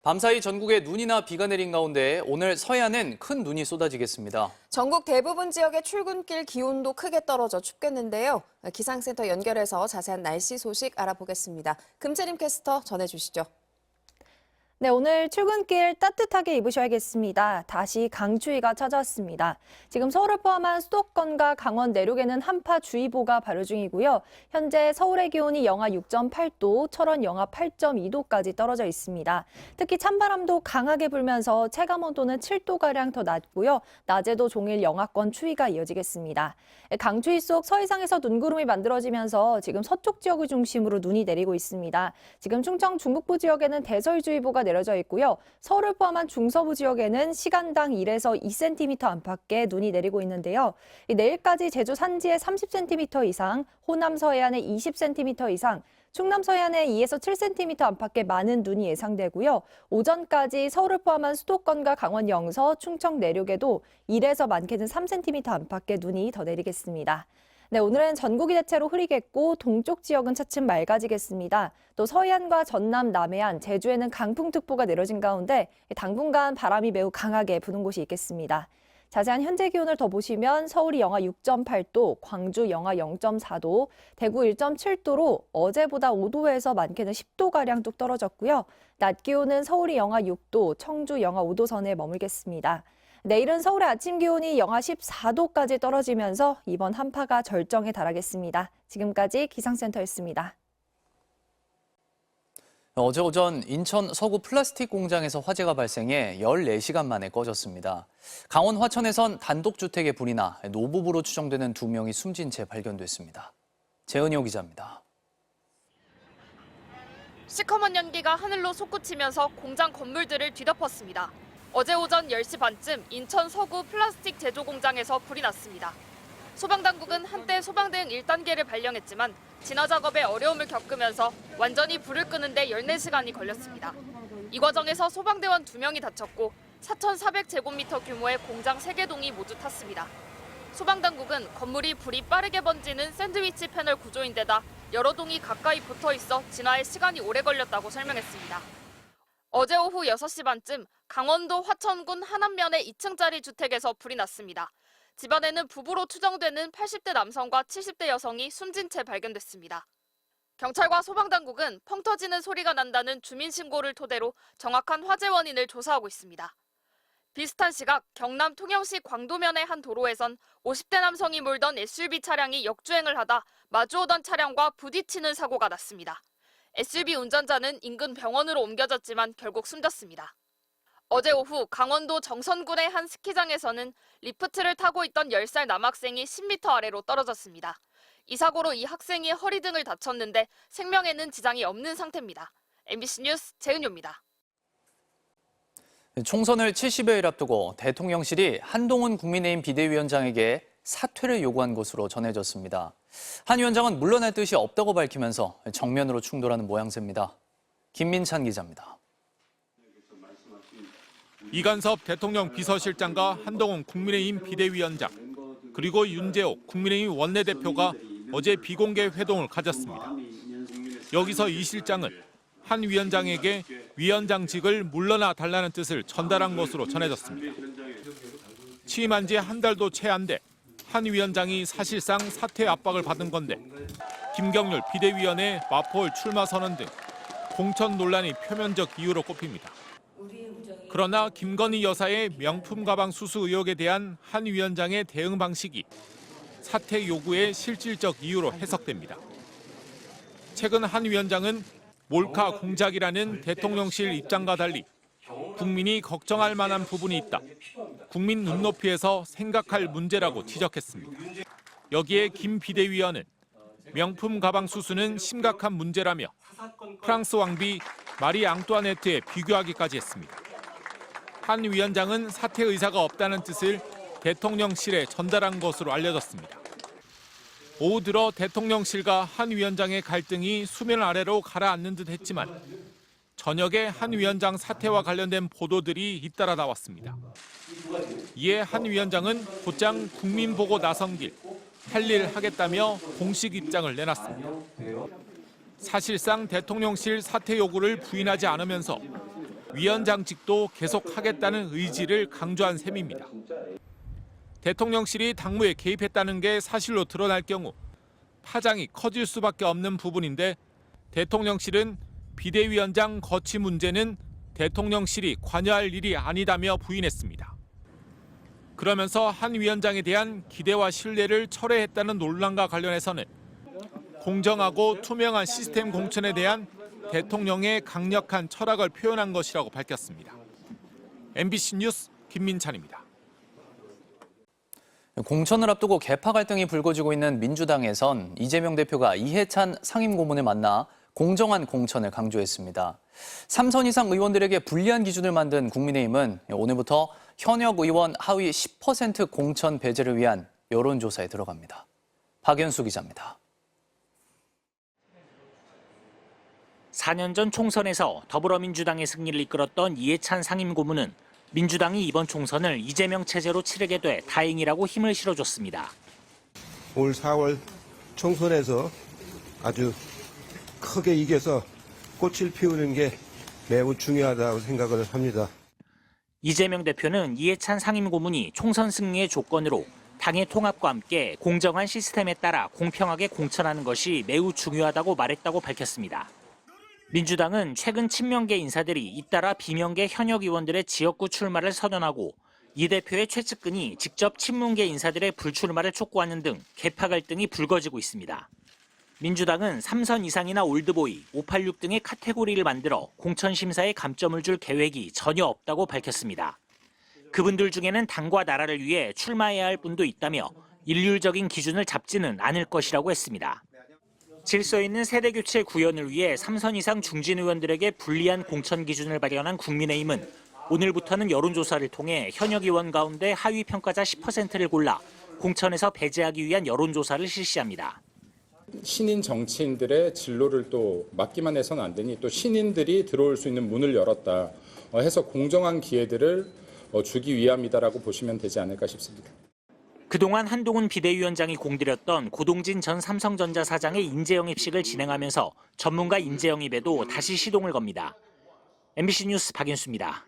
밤사이 전국에 눈이나 비가 내린 가운데 오늘 서해안은 큰 눈이 쏟아지겠습니다. 전국 대부분 지역의 출근길 기온도 크게 떨어져 춥겠는데요. 기상센터 연결해서 자세한 날씨 소식 알아보겠습니다. 금채림 캐스터 전해주시죠. 네, 오늘 출근길 따뜻하게 입으셔야겠습니다. 다시 강추위가 찾아왔습니다. 지금 서울을 포함한 수도권과 강원 내륙에는 한파주의보가 발효 중이고요. 현재 서울의 기온이 영하 6.8도, 철원 영하 8.2도까지 떨어져 있습니다. 특히 찬바람도 강하게 불면서 체감온도는 7도가량 더 낮고요. 낮에도 종일 영하권 추위가 이어지겠습니다. 강추위 속 서해상에서 눈구름이 만들어지면서 지금 서쪽 지역을 중심으로 눈이 내리고 있습니다. 지금 충청 중북부 지역에는 대설주의보가 내려져 있고요. 서울을 포함한 중서부 지역에는 시간당 1에서 2cm 안팎의 눈이 내리고 있는데요. 내일까지 제주 산지에 30cm 이상, 호남 서해안에 20cm 이상, 충남 서해안에 2에서 7cm 안팎의 많은 눈이 예상되고요. 오전까지 서울을 포함한 수도권과 강원 영서, 충청 내륙에도 1에서 많게는 3cm 안팎의 눈이 더 내리겠습니다. 네, 오늘은 전국이 대체로 흐리겠고 동쪽 지역은 차츰 맑아지겠습니다. 또 서해안과 전남, 남해안, 제주에는 강풍특보가 내려진 가운데 당분간 바람이 매우 강하게 부는 곳이 있겠습니다. 자세한 현재 기온을 더 보시면 서울이 영하 6.8도, 광주 영하 0.4도, 대구 1.7도로 어제보다 5도에서 많게는 10도가량 뚝 떨어졌고요. 낮 기온은 서울이 영하 6도, 청주 영하 5도 선에 머물겠습니다. 내일은 서울의 아침 기온이 영하 14도까지 떨어지면서 이번 한파가 절정에 달하겠습니다. 지금까지 기상센터였습니다. 어제 오전 인천 서구 플라스틱 공장에서 화재가 발생해 14시간 만에 꺼졌습니다. 강원 화천에선 단독주택에 불이 나 노부부로 추정되는 2명이 숨진 채 발견됐습니다. 재은효 기자입니다. 시커먼 연기가 하늘로 솟구치면서 공장 건물들을 뒤덮었습니다. 어제 오전 10시 반쯤 인천 서구 플라스틱 제조 공장에서 불이 났습니다. 소방당국은 한때 소방대응 1단계를 발령했지만 진화 작업에 어려움을 겪으면서 완전히 불을 끄는데 14시간이 걸렸습니다. 이 과정에서 소방대원 2명이 다쳤고 4,400제곱미터 규모의 공장 3개 동이 모두 탔습니다. 소방당국은 건물이 불이 빠르게 번지는 샌드위치 패널 구조인데다 여러 동이 가까이 붙어 있어 진화에 시간이 오래 걸렸다고 설명했습니다. 어제 오후 6시 반쯤 강원도 화천군 하남면의 2층짜리 주택에서 불이 났습니다. 집안에는 부부로 추정되는 80대 남성과 70대 여성이 숨진 채 발견됐습니다. 경찰과 소방당국은 펑 터지는 소리가 난다는 주민신고를 토대로 정확한 화재 원인을 조사하고 있습니다. 비슷한 시각 경남 통영시 광도면의 한 도로에선 50대 남성이 몰던 SUV 차량이 역주행을 하다 마주오던 차량과 부딪히는 사고가 났습니다. SUV 운전자는 인근 병원으로 옮겨졌지만 결국 숨졌습니다. 어제 오후 강원도 정선군의 한 스키장에서는 리프트를 타고 있던 10살 남학생이 10m 아래로 떨어졌습니다. 이 사고로 이 학생이 허리 등을 다쳤는데 생명에는 지장이 없는 상태입니다. MBC 뉴스 재은효입니다. 총선을 70여일 앞두고 대통령실이 한동훈 국민의힘 비대위원장에게 사퇴를 요구한 것으로 전해졌습니다. 한 위원장은 물러날 뜻이 없다고 밝히면서 정면으로 충돌하는 모양새입니다. 김민찬 기자입니다. 이간섭 대통령 비서실장과 한동훈 국민의힘 비대위원장, 그리고 윤재옥 국민의힘 원내대표가 어제 비공개 회동을 가졌습니다. 여기서 이 실장은 한 위원장에게 위원장직을 물러나 달라는 뜻을 전달한 것으로 전해졌습니다. 취임한 지 한 달도 채 안 돼 한 위원장이 사실상 사퇴 압박을 받은 건데 김경률 비대위원회 마포홀 출마 선언 등 공천 논란이 표면적 이유로 꼽힙니다. 그러나 김건희 여사의 명품 가방 수수 의혹에 대한 한 위원장의 대응 방식이 사퇴 요구의 실질적 이유로 해석됩니다. 최근 한 위원장은 몰카 공작이라는 대통령실 입장과 달리 국민이 걱정할 만한 부분이 있다. 국민 눈높이에서 생각할 문제라고 지적했습니다. 여기에 김 비대위원은 명품 가방 수수는 심각한 문제라며 프랑스 왕비 마리 앙뚜아네트에 비교하기까지 했습니다. 한 위원장은 사퇴 의사가 없다는 뜻을 대통령실에 전달한 것으로 알려졌습니다. 오후 들어 대통령실과 한 위원장의 갈등이 수면 아래로 가라앉는 듯 했지만 저녁에 한 위원장 사퇴와 관련된 보도들이 잇따라 나왔습니다. 이에 한 위원장은 곧장 국민 보고 나선 길 할 일 하겠다며 공식 입장을 내놨습니다. 사실상 대통령실 사퇴 요구를 부인하지 않으면서 위원장직도 계속하겠다는 의지를 강조한 셈입니다. 대통령실이 당무에 개입했다는 게 사실로 드러날 경우 파장이 커질 수밖에 없는 부분인데 대통령실은 비대위원장 거취 문제는 대통령실이 관여할 일이 아니다며 부인했습니다. 그러면서 한 위원장에 대한 기대와 신뢰를 철회했다는 논란과 관련해서는 공정하고 투명한 시스템 공천에 대한 대통령의 강력한 철학을 표현한 것이라고 밝혔습니다. MBC 뉴스 김민찬입니다. 공천을 앞두고 계파 갈등이 불거지고 있는 민주당에선 이재명 대표가 이해찬 상임고문을 만나 공정한 공천을 강조했습니다. 3선 이상 의원들에게 불리한 기준을 만든 국민의힘은 오늘부터 현역 의원 하위 10% 공천 배제를 위한 여론조사에 들어갑니다. 박연수 기자입니다. 4년 전 총선에서 더불어민주당의 승리를 이끌었던 이해찬 상임고문은 민주당이 이번 총선을 이재명 체제로 치르게 돼 다행이라고 힘을 실어줬습니다. 올 4월 총선에서 아주 크게 이겨서 꽃을 피우는 게 매우 중요하다고 생각을 합니다. 이재명 대표는 이해찬 상임고문이 총선 승리의 조건으로 당의 통합과 함께 공정한 시스템에 따라 공평하게 공천하는 것이 매우 중요하다고 말했다고 밝혔습니다. 민주당은 최근 친명계 인사들이 잇따라 비명계 현역 의원들의 지역구 출마를 선언하고 이 대표의 최측근이 직접 친문계 인사들의 불출마를 촉구하는 등 계파 갈등이 불거지고 있습니다. 민주당은 3선 이상이나 올드보이, 586 등의 카테고리를 만들어 공천 심사에 감점을 줄 계획이 전혀 없다고 밝혔습니다. 그분들 중에는 당과 나라를 위해 출마해야 할 분도 있다며 일률적인 기준을 잡지는 않을 것이라고 했습니다. 질서 있는 세대교체 구현을 위해 3선 이상 중진 의원들에게 불리한 공천 기준을 발현한 국민의힘은 오늘부터는 여론조사를 통해 현역 의원 가운데 하위 평가자 10%를 골라 공천에서 배제하기 위한 여론조사를 실시합니다. 신인 정치인들의 진로를 또 맡기만 해서는 안 되니 또 신인들이 들어올 수 있는 문을 열었다 해서 공정한 기회들을 주기 위함이다라고 보시면 되지 않을까 싶습니다. 그동안 한동훈 비대위원장이 공들였던 고동진 전 삼성전자 사장의 인재영입식을 진행하면서 전문가 인재영입에도 다시 시동을 겁니다. MBC 뉴스 박연수입니다.